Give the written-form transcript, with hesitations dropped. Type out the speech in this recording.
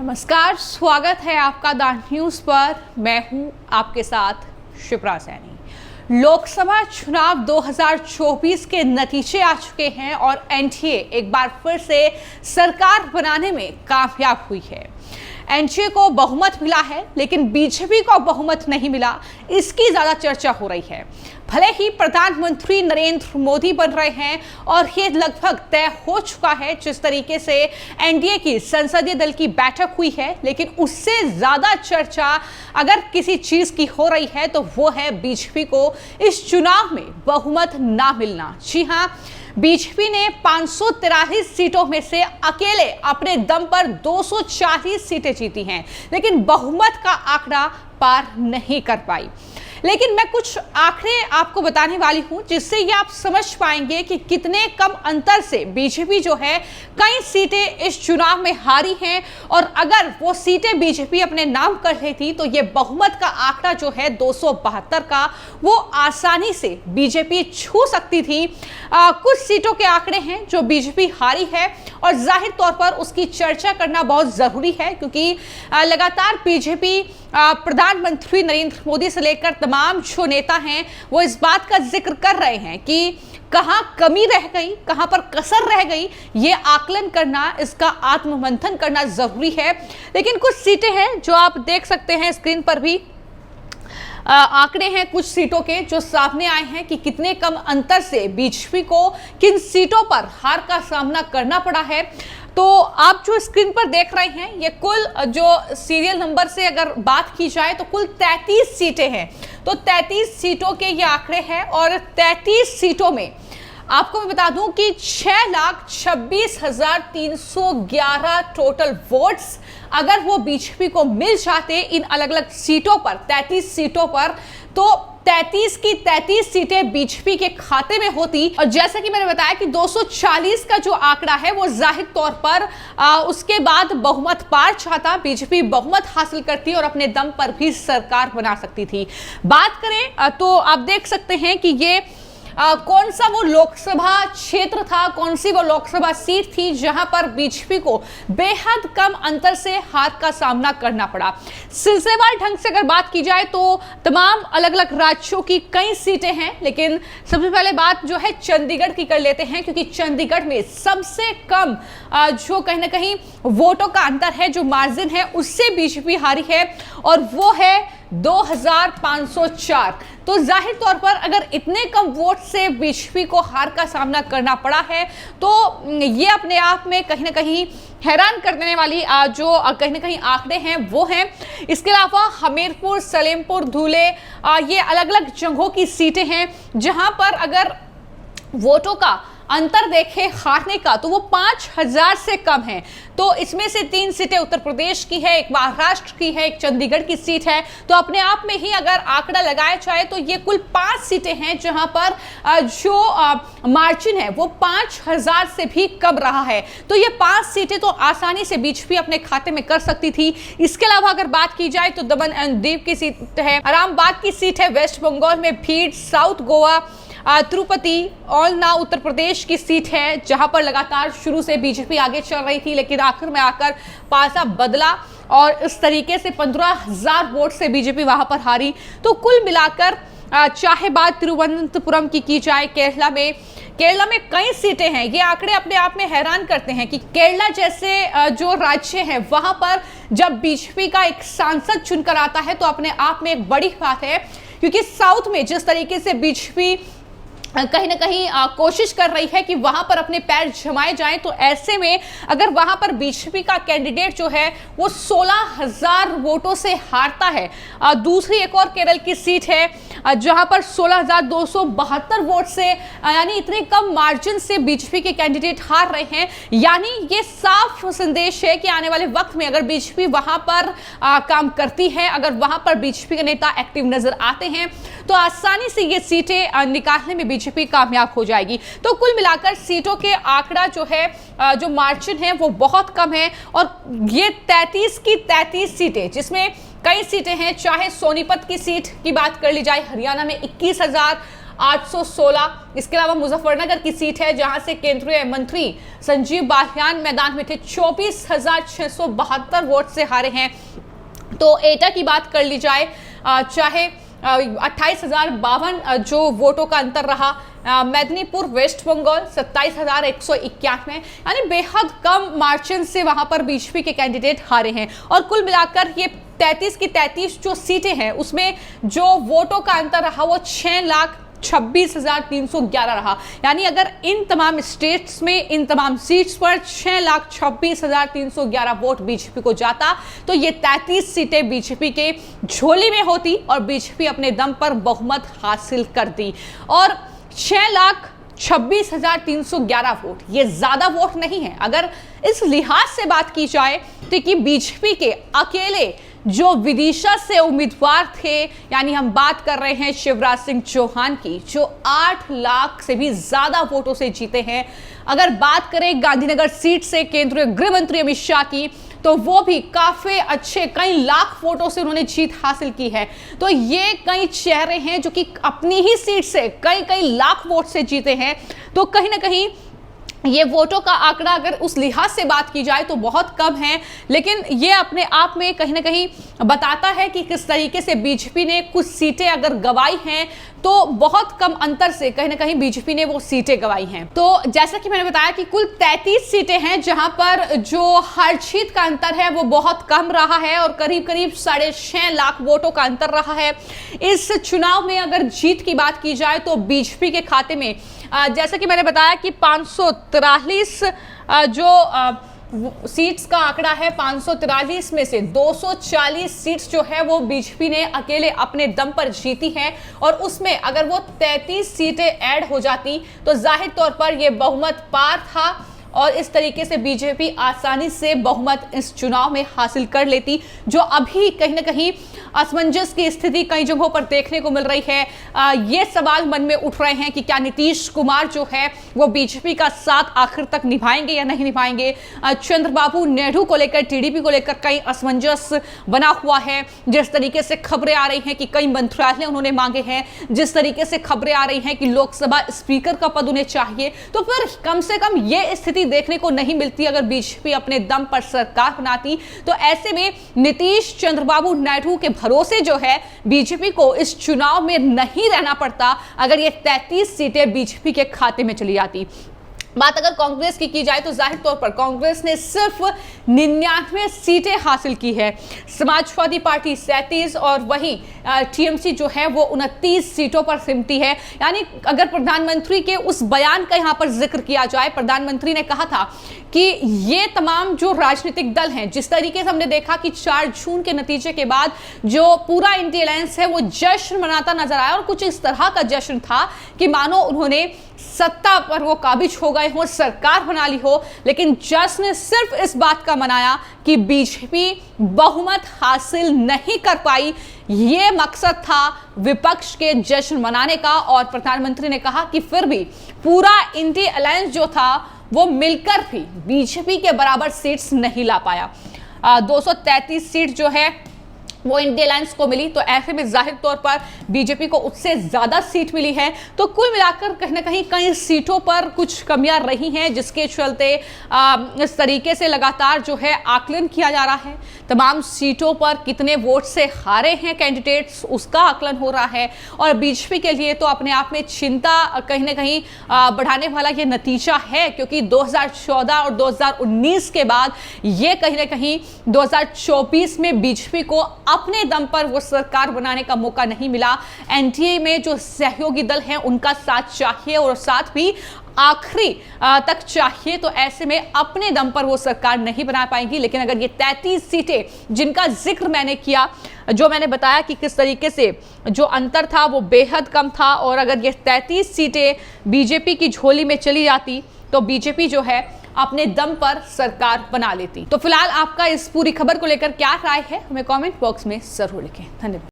नमस्कार, स्वागत है आपका द न्यूज़ पर। मैं हूं आपके साथ शिप्रा सैनी। लोकसभा चुनाव 2024 के नतीजे आ चुके हैं और एनडीए एक बार फिर से सरकार बनाने में कामयाब हुई है। एनडीए को बहुमत मिला है, लेकिन बीजेपी को बहुमत नहीं मिला, इसकी ज्यादा चर्चा हो रही है। भले ही प्रधानमंत्री नरेंद्र मोदी बन रहे हैं और ये लगभग तय हो चुका है जिस तरीके से एनडीए की संसदीय दल की बैठक हुई है, लेकिन उससे ज्यादा चर्चा अगर किसी चीज की हो रही है तो वो है बीजेपी को इस चुनाव में बहुमत ना मिलना। जी हां, बीजेपी ने 543 सीटों में से अकेले अपने दम पर 240 सीटें जीती हैं, लेकिन बहुमत का आंकड़ा पार नहीं कर पाई। लेकिन मैं कुछ आंकड़े आपको बताने वाली हूं जिससे ये आप समझ पाएंगे कि कितने कम अंतर से बीजेपी जो है कई सीटें इस चुनाव में हारी हैं, और अगर वो सीटें बीजेपी अपने नाम कर लेती तो ये बहुमत का आंकड़ा जो है 272 का, वो आसानी से बीजेपी छू सकती थी। कुछ सीटों के आंकड़े हैं जो बीजेपी हारी है और जाहिर तौर पर उसकी चर्चा करना बहुत जरूरी है, क्योंकि लगातार बीजेपी प्रधानमंत्री नरेंद्र मोदी से लेकर तमाम जो नेता हैं वो इस बात का जिक्र कर रहे हैं कि कहां कमी रह गई, कहां पर कसर रह गई, ये आकलन करना, इसका आत्ममंथन करना जरूरी है। लेकिन कुछ सीटें हैं जो आप देख सकते हैं स्क्रीन पर भी आंकड़े हैं कुछ सीटों के जो सामने आए हैं कि कितने कम अंतर से बीजेपी को किन सीटों पर हार का सामना करना पड़ा है। तो आप जो स्क्रीन पर देख रहे हैं ये कुल जो सीरियल नंबर से अगर बात की जाए तो कुल 33 सीटें हैं। तो 33 सीटों के ये आंकड़े हैं और 33 सीटों में आपको मैं बता दूं कि 6,26,311 टोटल वोट्स अगर वो बीजेपी को मिल जाते इन अलग अलग सीटों पर, 33 सीटों पर, तो 33 की 33 सीटें बीजेपी के खाते में होती। और जैसा कि मैंने बताया कि 240 का जो आंकड़ा है वो जाहिर तौर पर उसके बाद बहुमत पार चाहता, बीजेपी बहुमत हासिल करती और अपने दम पर भी सरकार बना सकती थी। बात करें तो आप देख सकते हैं कि ये कौन सा वो लोकसभा क्षेत्र था, कौन सी वो लोकसभा सीट थी जहां पर बीजेपी को बेहद कम अंतर से हार का सामना करना पड़ा। सिलसिलेवार ढंग से अगर बात की जाए तो तमाम अलग अलग राज्यों की कई सीटें हैं, लेकिन सबसे पहले बात जो है चंडीगढ़ की कर लेते हैं, क्योंकि चंडीगढ़ में सबसे कम जो कहीं ना कहीं वोटों का अंतर है, जो मार्जिन है, उससे बीजेपी हारी है और वो है 2504। तो जाहिर तौर पर अगर इतने कम वोट से बीजेपी को हार का सामना करना पड़ा है तो ये अपने आप में कहीं ना कहीं हैरान कर देने वाली जो कहीं ना कहीं आंकड़े हैं वो हैं। इसके अलावा हमीरपुर, सलेमपुर, धुले, ये अलग अलग जगहों की सीटें हैं जहां पर अगर वोटों का अंतर देखें हारने का तो वो 5000 से कम है। तो इसमें से 3 सीटें उत्तर प्रदेश की है, एक महाराष्ट्र की है, एक चंडीगढ़ की सीट है। तो अपने आप में ही अगर आंकड़ा लगाया जाए तो ये कुल 5 सीटें हैं जहां पर जो मार्जिन है वो 5000 से भी कम रहा है। तो ये 5 सीटें तो आसानी से बीजेपी अपने खाते में कर सकती थी। इसके अलावा अगर बात की जाए तो दमन एंड दीव की सीट है, आरामबाग की सीट है, वेस्ट बंगाल में भीड़, साउथ गोवा, तिरुपति, ऑलना उत्तर प्रदेश की सीट है जहां पर लगातार शुरू से बीजेपी आगे चल रही थी, लेकिन आखिर में आकर पासा बदला और इस तरीके से 15,000 वोट से बीजेपी वहां पर हारी। तो कुल मिलाकर चाहे बात तिरुवनंतपुरम की जाए, केरला में कई सीटें हैं। ये आंकड़े अपने आप में हैरान करते हैं कि केरला जैसे जो राज्य है वहां पर जब बीजेपी का एक सांसद चुनकर आता है तो अपने आप में एक बड़ी बात है, क्योंकि साउथ में जिस तरीके से बीजेपी कहीं ना कहीं कोशिश कर रही है कि वहां पर अपने पैर जमाए जाएं, तो ऐसे में अगर वहां पर बीजेपी का कैंडिडेट जो है वो 16,000 वोटों से हारता है। दूसरी एक और केरल की सीट है जहां पर 16,272 वोट से, यानी इतने कम मार्जिन से बीजेपी के कैंडिडेट हार रहे हैं। यानी ये साफ संदेश है कि आने वाले वक्त में अगर बीजेपी वहां पर काम करती है, अगर वहां पर बीजेपी के नेता एक्टिव नजर आते हैं तो आसानी से ये सीटें निकालने में बीजेपी कामयाब हो जाएगी। तो कुल मिलाकर सीटों के आंकड़ा जो है, जो मार्जिन है वो बहुत कम है और ये 33 की 33 सीटें, जिसमें कई सीटें हैं, चाहे सोनीपत की सीट की बात कर ली जाए, हरियाणा में 21,000 816। इसके अलावा मुजफ्फरनगर की सीट है जहां से केंद्रीय मंत्री संजीव बालियान मैदान में थे, 24,672 वोट से हारे हैं। तो एटा की बात कर ली जाए, चाहे 28,052 जो वोटों का अंतर रहा। मेदिनीपुर वेस्ट बंगाल 27,191, यानी बेहद कम मार्जिन से वहां पर बीजेपी के कैंडिडेट हारे हैं। और कुल मिलाकर ये 33 की 33 जो सीटें हैं उसमें जो वोटों का अंतर रहा वो 6,26,311 रहा। यानी अगर इन तमाम स्टेट्स में इन तमाम सीट्स पर 6,26,311 वोट बीजेपी को जाता तो ये 33 सीटें बीजेपी के झोली में होती और बीजेपी अपने दम पर बहुमत हासिल करती। और 6,26,311 वोट ये ज्यादा वोट नहीं है। अगर इस लिहाज से बात की जाए तो कि बीजेपी के अकेले जो विदिशा से उम्मीदवार थे, यानी हम बात कर रहे हैं शिवराज सिंह चौहान की, जो 8 लाख से भी ज्यादा वोटों से जीते हैं। अगर बात करें गांधीनगर सीट से केंद्रीय गृह मंत्री अमित शाह की, तो वो भी काफी अच्छे कई लाख वोटों से उन्होंने जीत हासिल की है। तो ये कई चेहरे हैं जो कि अपनी ही सीट से कई लाख वोट से जीते हैं। तो कहीं ना कहीं ये वोटों का आंकड़ा अगर उस लिहाज से बात की जाए तो बहुत कम है, लेकिन ये अपने आप में कहीं ना कहीं बताता है कि किस तरीके से बीजेपी ने कुछ सीटें अगर गंवाई हैं तो बहुत कम अंतर से कहीं ना कहीं बीजेपी ने वो सीटें गंवाई हैं। तो जैसा कि मैंने बताया कि कुल 33 सीटें हैं जहां पर जो हर जीत का अंतर है वो बहुत कम रहा है और करीब 6.5 लाख वोटों का अंतर रहा है। इस चुनाव में अगर जीत की बात की जाए तो बीजेपी के खाते में जैसा कि मैंने बताया कि 543 जो सीट्स का आंकड़ा है, 543 में से 240 सीट्स जो है वो बीजेपी ने अकेले अपने दम पर जीती है। और उसमें अगर वो 33 सीटें ऐड हो जाती तो जाहिर तौर पर ये बहुमत पार था और इस तरीके से बीजेपी आसानी से बहुमत इस चुनाव में हासिल कर लेती। जो अभी कहीं ना कहीं असमंजस की स्थिति कई जगहों पर देखने को मिल रही है, ये सवाल मन में उठ रहे हैं कि क्या नीतीश कुमार जो है वो बीजेपी का साथ आखिर तक निभाएंगे या नहीं निभाएंगे। चंद्रबाबू नायडू को लेकर, टीडीपी को लेकर कई असमंजस बना हुआ है। जिस तरीके से खबरें आ रही हैं कि कई मंत्रालय उन्होंने मांगे हैं, जिस तरीके से खबरें आ रही हैं कि लोकसभा स्पीकर का पद उन्हें चाहिए, तो फिर कम से कम ये स्थिति देखने को नहीं मिलती अगर बीजेपी अपने दम पर सरकार बनाती। तो ऐसे में नीतीश चंद्रबाबू नायडू के भरोसे जो है बीजेपी को इस चुनाव में नहीं रहना पड़ता अगर ये 33 सीटें बीजेपी के खाते में चली जाती। बात अगर कांग्रेस की जाए तो जाहिर तौर पर कांग्रेस ने सिर्फ 99 सीटें हासिल की है, समाजवादी पार्टी 37 और वहीं टीएमसी जो है वो 29 सीटों पर सिमटी है। यानी अगर प्रधानमंत्री के उस बयान का यहाँ पर जिक्र किया जाए, प्रधानमंत्री ने कहा था कि ये तमाम जो राजनीतिक दल हैं, जिस तरीके से हमने देखा कि 4 जून के नतीजे के बाद जो पूरा इंडिया अलायंस है वो जश्न मनाता नजर आया और कुछ इस तरह का जश्न था कि मानो उन्होंने सत्ता पर वो काबिज हो गए हो, सरकार बना ली हो। लेकिन जश्न सिर्फ इस बात का मनाया कि बीजेपी बहुमत हासिल नहीं कर पाई, ये मकसद था विपक्ष के जश्न मनाने का। और प्रधानमंत्री ने कहा कि फिर भी पूरा इंडिया अलायंस जो था वो मिलकर भी बीजेपी के बराबर सीट्स नहीं ला पाया। 233 सीट जो है वो इंडिया अलायंस को मिली, तो ऐसे में जाहिर तौर पर बीजेपी को उससे ज्यादा सीट मिली है। तो कुल मिलाकर कहीं ना कहीं कई सीटों पर कुछ कमियां रही हैं, जिसके चलते इस तरीके से लगातार जो है आकलन किया जा रहा है। तमाम सीटों पर कितने वोट से हारे हैं कैंडिडेट्स, उसका आकलन हो रहा है। और बीजेपी के लिए तो अपने आप में चिंता कहीं ना कहीं बढ़ाने वाला ये नतीजा है, क्योंकि 2014 और 2019 के बाद ये कहीं ना कहीं 2024 में बीजेपी को अपने दम पर वो सरकार बनाने का मौका नहीं मिला। एनडीए में जो सहयोगी दल हैं उनका साथ चाहिए और साथ भी आखिरी तक चाहिए। तो ऐसे में अपने दम पर वो सरकार नहीं बना पाएंगी। लेकिन अगर ये 33 सीटें जिनका जिक्र मैंने किया, जो मैंने बताया कि किस तरीके से जो अंतर था वो बेहद कम था, और अगर ये 33 सीटें बीजेपी की झोली में चली जाती तो बीजेपी जो है अपने दम पर सरकार बना लेती। तो फिलहाल आपका इस पूरी खबर को लेकर क्या राय है, हमें कमेंट बॉक्स में जरूर लिखें। धन्यवाद।